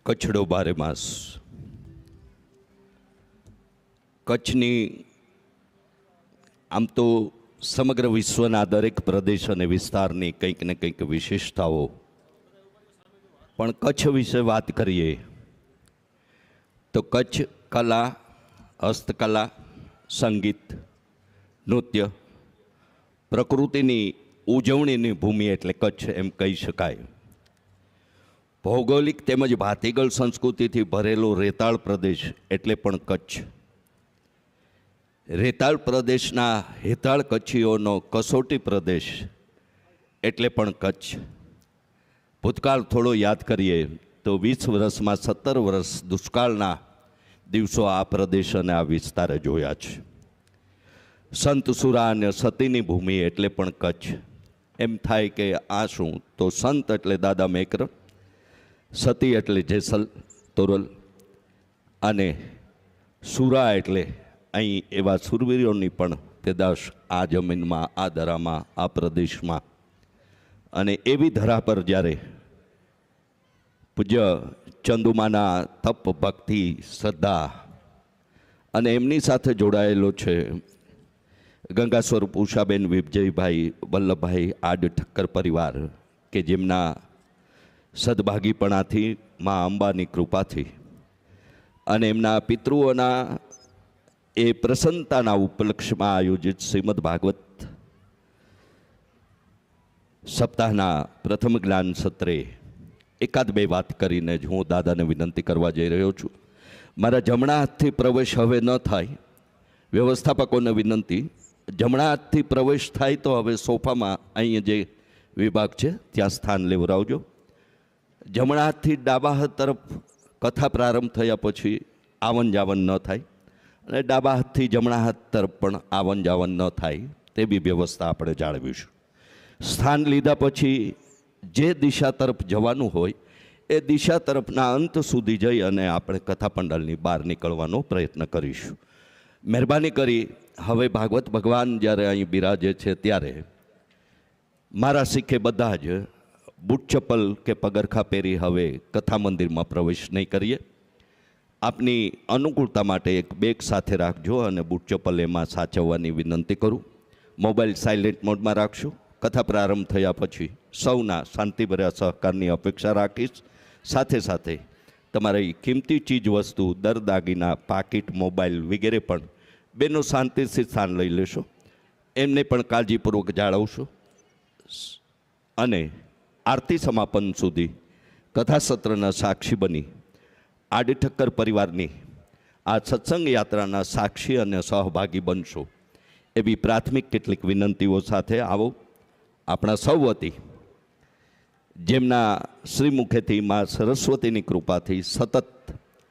કચ્છડો બારે માસ. કચ્છની આમ તો સમગ્ર વિશ્વના દરેક પ્રદેશ અને વિસ્તારની કંઈક ને કંઈક વિશેષતાઓ, પણ કચ્છ વિશે વાત કરીએ તો કચ્છ કલા, હસ્તકલા, સંગીત, નૃત્ય, પ્રકૃતિની ઉજવણીની ભૂમિ એટલે કચ્છ એમ કહી શકાય. ભૌગોલિક તેમજ ભાતીગળ સંસ્કૃતિથી ભરેલો રેતાળ પ્રદેશ એટલે પણ કચ્છ. રેતાળ પ્રદેશના હેતાળ કચ્છીઓનો કસોટી પ્રદેશ એટલે પણ કચ્છ. ભૂતકાળ થોડો યાદ કરીએ તો 20 વર્ષમાં 17 વર્ષ દુષ્કાળના દિવસો આ પ્રદેશ અને આ વિસ્તારે જોયા છે. સંત સુરા અને સતીની ભૂમિ એટલે પણ કચ્છ. એમ થાય કે આ શું, તો સંત એટલે દાદા મેકર, સતી એટલે જેસલ તોરલ, અને સુરા એટલે અહીં એવા સુરવીરોની પણ પેદાશ આ જમીનમાં, આ દરામાં, આ પ્રદેશમાં. અને એવી ધરા પર જ્યારે પૂજ્ય ચંદુમાના તપ, ભક્તિ, શ્રદ્ધા અને એમની સાથે જોડાયેલો છે ગંગા સ્વરૂપ ઉષાબેન વિજયભાઈ વલ્લભભાઈ આડ ઠક્કર પરિવાર, કે જેમના સદભાગીપણાથી, મા અંબાની કૃપાથી અને એમના પિતૃઓના એ પ્રસન્નતાના ઉપલક્ષમાં આયોજિત શ્રીમદ ભાગવત સપ્તાહના પ્રથમ જ્ઞાન સત્રે એકાદ બે વાત કરીને જ હું દાદાને વિનંતી કરવા જઈ રહ્યો છું. મારા જમણા હાથથી પ્રવેશ હવે ન થાય. વ્યવસ્થાપકોને વિનંતી, જમણા હાથથી પ્રવેશ થાય તો હવે સોફામાં અહીંયા જે વિભાગ છે ત્યાં સ્થાન લેવડાવજો. જમણા હાથથી ડાબા હાથ તરફ કથા પ્રારંભ થયા પછી આવન જાવન ન થાય, અને ડાબા હાથથી જમણા હાથ તરફ પણ આવન જાવન ન થાય તેવી વ્યવસ્થા આપણે જાળવીશું. સ્થાન લીધા પછી જે દિશા તરફ જવાનું હોય એ દિશા તરફના અંત સુધી જઈ અને આપણે કથા પંડાલની બહાર નીકળવાનો પ્રયત્ન કરીશું. મહેરબાની કરી હવે ભાગવત ભગવાન જ્યારે અહીં બિરાજે છે ત્યારે મારા શીખે બધા જ બૂટ ચપ્પલ કે પગરખા પહેરી હવે કથા મંદિરમાં પ્રવેશ નહીં કરીએ. આપની અનુકૂળતા માટે એક બેગ સાથે રાખજો અને બૂટ ચપ્પલ એમાં સાચવવાની વિનંતી કરું. મોબાઈલ સાયલેન્ટ મોડમાં રાખશું. કથા પ્રારંભ થયા પછી સૌના શાંતિભર્યા સહકારની અપેક્ષા રાખીશ. સાથે સાથે તમારી કિંમતી ચીજ વસ્તુ, દર દાગીના, પાકીટ, મોબાઈલ વગેરે પણ બેનો શાંતિથી સ્થાન લઈ લેશો. એમને પણ કાળજીપૂર્વક જાળવશો. અને આરતી સમાપન સુધી કથાસત્રના સાક્ષી બની આડી ઠક્કર પરિવારની આ સત્સંગ યાત્રાના સાક્ષી અને સહભાગી બનશો એવી પ્રાથમિક કેટલીક વિનંતીઓ સાથે આવો. આપણા સૌ વતી જેમના શ્રીમુખેથી મા સરસ્વતીની કૃપાથી સતત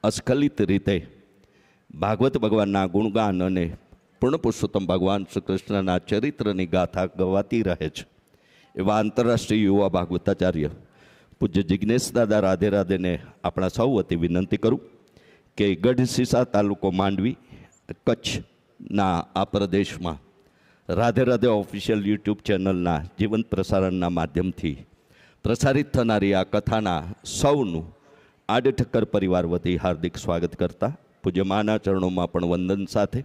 અસ્ખલિત રીતે ભાગવત ભગવાનના ગુણગાન અને પૂર્ણ પુરુષોત્તમ ભગવાન શ્રી કૃષ્ણના ચરિત્રની ગાથા ગવાતી રહે છે એવા આંતરરાષ્ટ્રીય યુવા ભાગવતાચાર્ય પૂજ્ય જિજ્ઞેશ દાદા રાધે રાધેને આપણા સૌ વતી વિનંતી કરું કે ગઢસીસા તાલુકો માંડવી, કચ્છના આ પ્રદેશમાં રાધે રાધે ઓફિશિયલ યુટ્યુબ ચેનલના જીવંત પ્રસારણના માધ્યમથી પ્રસારિત થનારી આ કથાના સૌનું આડે ઠક્કર પરિવાર વતી હાર્દિક સ્વાગત કરતા પૂજ્ય માના ચરણોમાં પણ વંદન સાથે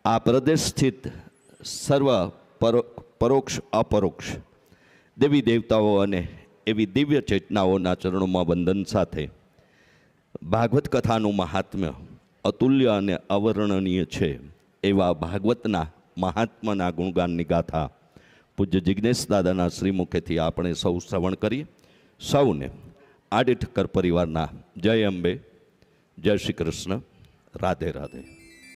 આ પ્રદેશ સ્થિત સર્વ પરોક્ષ અપરોક્ષ દેવી દેવતાઓ અને એવી દિવ્ય ચેતનાઓના ચરણોમાં વંદન સાથે ભાગવત કથાનું મહાત્મ્ય અતુલ્ય અને અવર્ણનીય છે એવા ભાગવતના મહાત્માના ગુણગાનની ગાથા પૂજ્ય જિજ્ઞેશ દાદાના શ્રીમુખેથી આપણે સૌ શ્રવણ કરીએ. સૌને આડે ઠક્કર પરિવારના જય અંબે, જય શ્રી કૃષ્ણ, રાધે રાધે.